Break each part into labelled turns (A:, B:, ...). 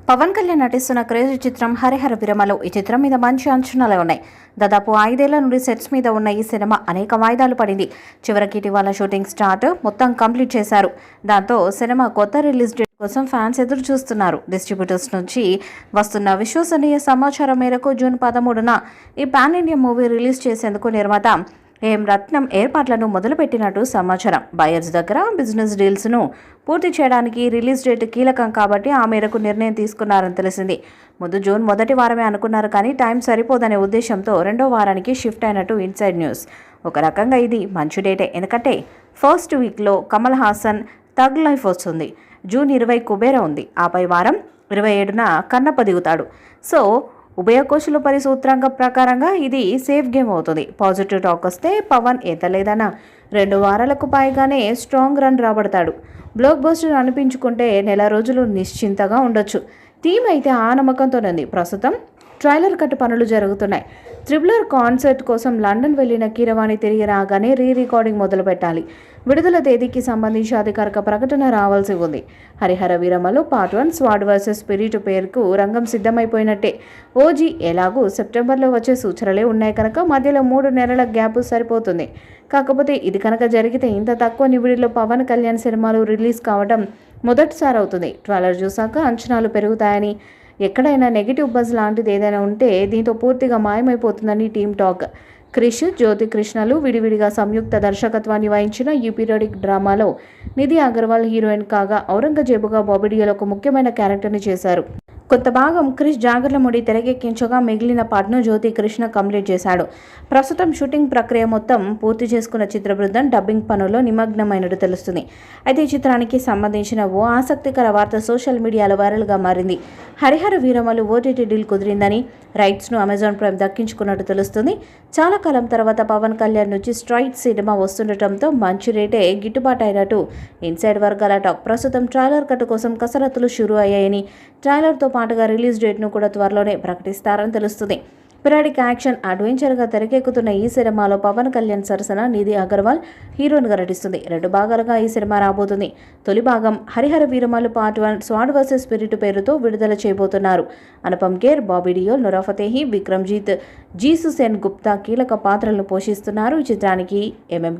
A: పవన్ కళ్యాణ్ నటిస్తున్న క్రేజీ చిత్రం హరిహర విరమలు. ఈ చిత్రం మీద మంచి అంచనాలే ఉన్నాయి. దాదాపు 5 ఏళ్ల నుండి సెట్స్ మీద ఉన్న ఈ సినిమా అనేక వాయిదాలు పడింది. చివరికి ఇటీవల షూటింగ్ స్టార్ట్ మొత్తం కంప్లీట్ చేశారు. దాంతో సినిమా కొత్త రిలీజ్ డేట్ కోసం ఫ్యాన్స్ ఎదురు చూస్తున్నారు. డిస్ట్రిబ్యూటర్స్ నుంచి వస్తున్న విశ్వసనీయ సమాచారం మేరకు జూన్ 13న ఈ పాన్ ఇండియా మూవీ రిలీజ్ చేసేందుకు నిర్మాత రత్నం ఏర్పాట్లను మొదలుపెట్టినట్టు సమాచారం. బయర్స్ దగ్గర బిజినెస్ డీల్స్ను పూర్తి చేయడానికి రిలీజ్ డేట్ కీలకం కాబట్టి ఆ మేరకు నిర్ణయం తీసుకున్నారని తెలిసింది. ముందు జూన్ మొదటి వారమే అనుకున్నారు, కానీ టైం సరిపోదనే ఉద్దేశంతో 2వ వారానికి షిఫ్ట్ అయినట్టు ఇన్సైడ్ న్యూస్. ఒక రకంగా ఇది మంచి డేటే, ఎందుకంటే ఫస్ట్ వీక్లో కమల్ హాసన్ థగ్ లైఫ్ వస్తుంది. జూన్ 20 కుబేరా ఉంది. ఆపై వారం 27న కన్నప్ప దిగుతాడు. సో ఉభయ కోశల పరిసూత్రాంగం ప్రకారంగా ఇది సేఫ్ గేమ్ అవుతుంది. పాజిటివ్ టాక్ వస్తే పవన్ ఎంత లేదన్నా 2 వారాలకు పైగానే స్ట్రాంగ్ రన్ రాబడతాడు. బ్లాక్ బస్టర్ అనిపించుకుంటే నెల రోజులు నిశ్చింతగా ఉండొచ్చు. టీం అయితే ఆ నమ్మకంతోనుంది. ప్రస్తుతం ట్రైలర్ కట్ పనులు జరుగుతున్నాయి. త్రిబులర్ కాన్సర్ట్ కోసం లండన్ వెళ్లిన కీరవాణి తిరిగి రాగానే రికార్డింగ్ మొదలు పెట్టాలి. విడుదల తేదీకి సంబంధించి అధికారిక ప్రకటన రావాల్సి ఉంది. Harihara Veeramallu part 1 స్వాడ్ versus spirit పేరుకు రంగం సిద్ధమైపోయినట్టే. ఓజీ ఎలాగూ సెప్టెంబర్లో వచ్చే సూచనలే ఉన్నాయి కనుక మధ్యలో 3 నెలల గ్యాప్ సరిపోతుంది. కాకపోతే ఇది కనుక జరిగితే ఇంత తక్కువ నివిడిలో పవన్ కళ్యాణ్ సినిమాలు రిలీజ్ కావడం మొదటిసారి అవుతుంది. ట్రైలర్ చూసాక అంచనాలు పెరుగుతాయని, ఎక్కడైనా నెగిటివ్ బజ్ లాంటిది ఏదైనా ఉంటే దీంతో పూర్తిగా మాయమైపోతుందని టీమ్ టాక్. క్రిష్, జ్యోతి కృష్ణలు విడివిడిగా సంయుక్త దర్శకత్వాన్ని వహించిన ఈ పీరియాడిక్ డ్రామాలో నిధి అగర్వాల్ హీరోయిన్ కాగా, ఔరంగజేబుగా బాబీ డియోల్ ఒక ముఖ్యమైన క్యారెక్టర్ని చేశారు. కొంత భాగం క్రిష్ జాగర్లముడి తెరకెక్కించగా మిగిలిన పాటను జ్యోతి కృష్ణ కంప్లీట్ చేశాడు. ప్రస్తుతం షూటింగ్ ప్రక్రియ మొత్తం పూర్తి చేసుకున్న చిత్ర బృందం డబ్బింగ్ పనుల్లో నిమగ్నమైనట్టు తెలుస్తుంది. అయితే ఈ చిత్రానికి సంబంధించిన ఓ ఆసక్తికర వార్త సోషల్ మీడియాలో వైరల్గా మారింది. హరిహర వీరమలు ఓటీటీ డీల్ కుదిరిందని, రైట్స్ను అమెజాన్ ప్రైమ్ దక్కించుకున్నట్టు తెలుస్తుంది. చాలా కాలం తర్వాత పవన్ కళ్యాణ్ నుంచి స్ట్రైట్ సినిమా వస్తుండటంతో మంచి రేటే గిట్టుబాటు అయినట్టు ఇన్సైడ్ వర్గాల టాక్. ప్రస్తుతం ట్రైలర్ కట్ కోసం కసరత్తులు షురూ అయ్యాయని, ట్రైలర్తో పాటుగా రిలీజ్ డేట్ను కూడా త్వరలోనే ప్రకటిస్తారని తెలుస్తుంది. పిరాడిక్ యాక్షన్ అడ్వెంచర్గా తెరకెక్కుతున్న ఈ సినిమాలో పవన్ కళ్యాణ్ సరసన నిధి అగర్వాల్ హీరోయిన్గా నటిస్తుంది. 2 భాగాలుగా ఈ సినిమా రాబోతుంది. తొలి భాగం Harihara Veeramallu part 1 స్వాడ్ versus spirit పేరుతో విడుదల చేయబోతున్నారు. అనుపమ్ ఖేర్, బాబీ డియోల్, నూరా ఫతేహి, విక్రమ్జీత్, జీసు సెన్ గుప్తా కీలక పాత్రలను పోషిస్తున్నారు. ఈ చిత్రానికి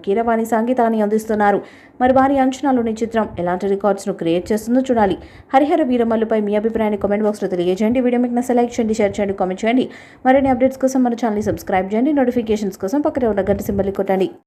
A: కీరవాణి సంగీతాన్ని అందిస్తున్నారు. మరి వారి అంచనాలోని చిత్రం ఎలాంటి రికార్డ్స్ను క్రియేట్ చేస్తుందో చూడాలి. హరిహర వీరమల్లుపై మీ అభిప్రాయాన్ని కామెంట్ బాక్స్లో తెలియజేయండి. వీడియో మీకు నచ్చితే లైక్ చేయండి, షేర్ చేయండి, కామెంట్ చేయండి. మరిన్ని అప్డేట్స్ కోసం మన ఛానల్ని సబ్స్క్రైబ్ చేయండి. నోటిఫికేషన్స్ కోసం పక్కనే ఉన్న గంట సింబల్ని కొట్టండి.